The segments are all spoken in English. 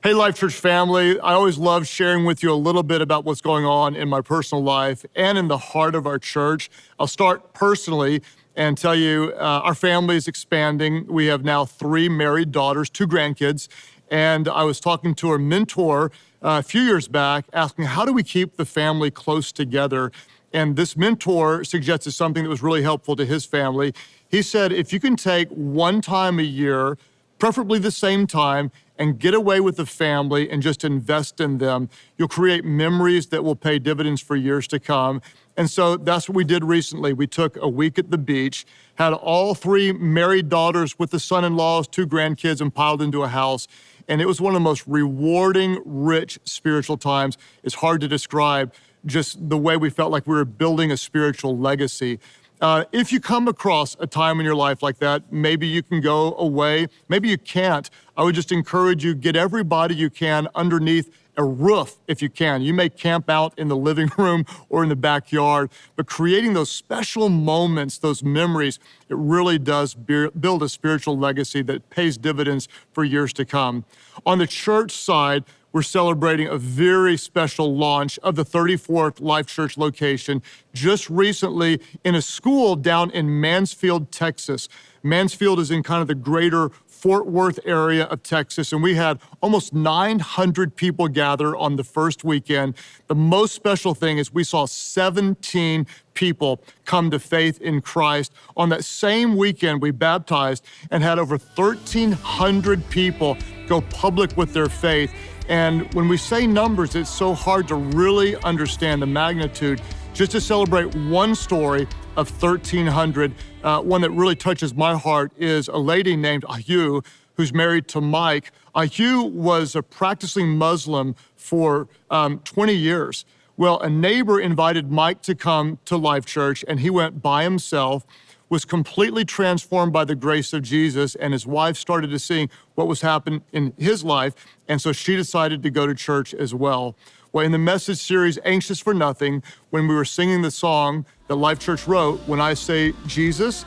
Hey, Life.Church family. I always love sharing with you a little bit about what's going on in my personal life and in the heart of our church. I'll start personally and tell you our family is expanding. We have now 3 married daughters, 2 grandkids. And I was talking to our mentor a few years back, asking how do we keep the family close together? And this mentor suggested something that was really helpful to his family. He said, if you can take one time a year, preferably the same time, and get away with the family and just invest in them, you'll create memories that will pay dividends for years to come. And so that's what we did recently. We took a week at the beach, had all 3 married daughters with the son-in-laws, 2 grandkids, and piled into a house. And it was one of the most rewarding, rich spiritual times. It's hard to describe just the way we felt like we were building a spiritual legacy. If you come across a time in your life like that, maybe you can go away, maybe you can't. I would just encourage you, get everybody you can underneath a roof if you can. You may camp out in the living room or in the backyard, but creating those special moments, those memories, it really does build a spiritual legacy that pays dividends for years to come. On the church side, we're celebrating a very special launch of the 34th Life.Church location just recently in a school down in Mansfield, Texas. Mansfield is in kind of the greater Fort Worth area of Texas, and we had almost 900 people gather on the first weekend. The most special thing is we saw 17 people come to faith in Christ. On that same weekend, we baptized and had over 1,300 people go public with their faith. And when we say numbers, it's so hard to really understand the magnitude. Just to celebrate one story of 1,300, one that really touches my heart is a lady named Ayu, who's married to Mike. Ayu was a practicing Muslim for 20 years. Well, a neighbor invited Mike to come to Life.Church, and he went by himself, was completely transformed by the grace of Jesus, and his wife started to see what was happening in his life, and so she decided to go to church as well. Well, in the message series, Anxious for Nothing, when we were singing the song that Life.Church wrote, When I Say Jesus,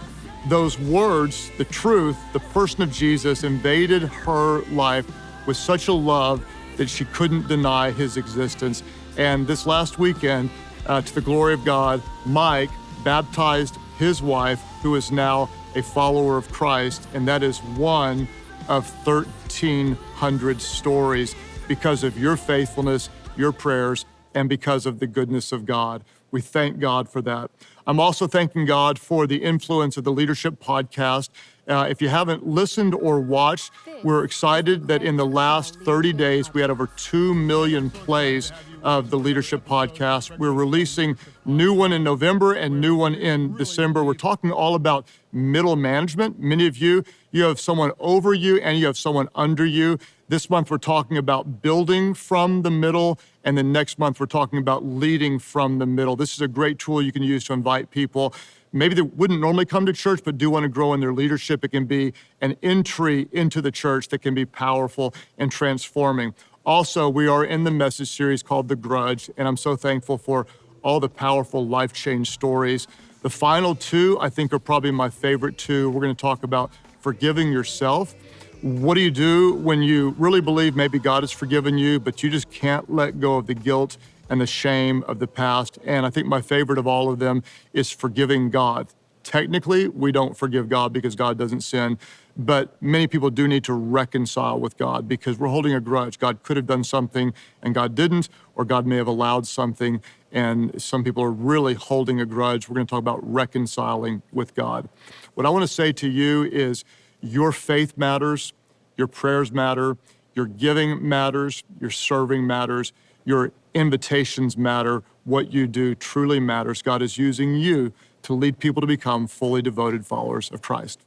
those words, the truth, the person of Jesus invaded her life with such a love that she couldn't deny his existence. And this last weekend, to the glory of God, Mike baptized his wife, who is now a follower of Christ, and that is one of 1,300 stories because of your faithfulness, your prayers, and because of the goodness of God. We thank God for that. I'm also thanking God for the influence of the Leadership Podcast. If you haven't listened or watched, we're excited that in the last 30 days, we had over 2 million plays of the Leadership Podcast. We're releasing new one in November and new one in December. We're talking all about middle management. Many of you have someone over you and you have someone under you. This month, we're talking about building from the middle. And then next month, we're talking about leading from the middle. This is a great tool you can use to invite people. Maybe they wouldn't normally come to church, but do want to grow in their leadership. It can be an entry into the church that can be powerful and transforming. Also, we are in the message series called The Grudge, and I'm so thankful for all the powerful life change stories. The final 2, I think, are probably my favorite 2. We're going to talk about forgiving yourself. What do you do when you really believe maybe God has forgiven you, but you just can't let go of the guilt and the shame of the past? And I think my favorite of all of them is forgiving God. Technically, we don't forgive God because God doesn't sin, but many people do need to reconcile with God because we're holding a grudge. God could have done something and God didn't, or God may have allowed something, and some people are really holding a grudge. We're going to talk about reconciling with God. What I want to say to you is your faith matters, your prayers matter, your giving matters, your serving matters, your invitations matter. What you do truly matters. God is using you to lead people to become fully devoted followers of Christ.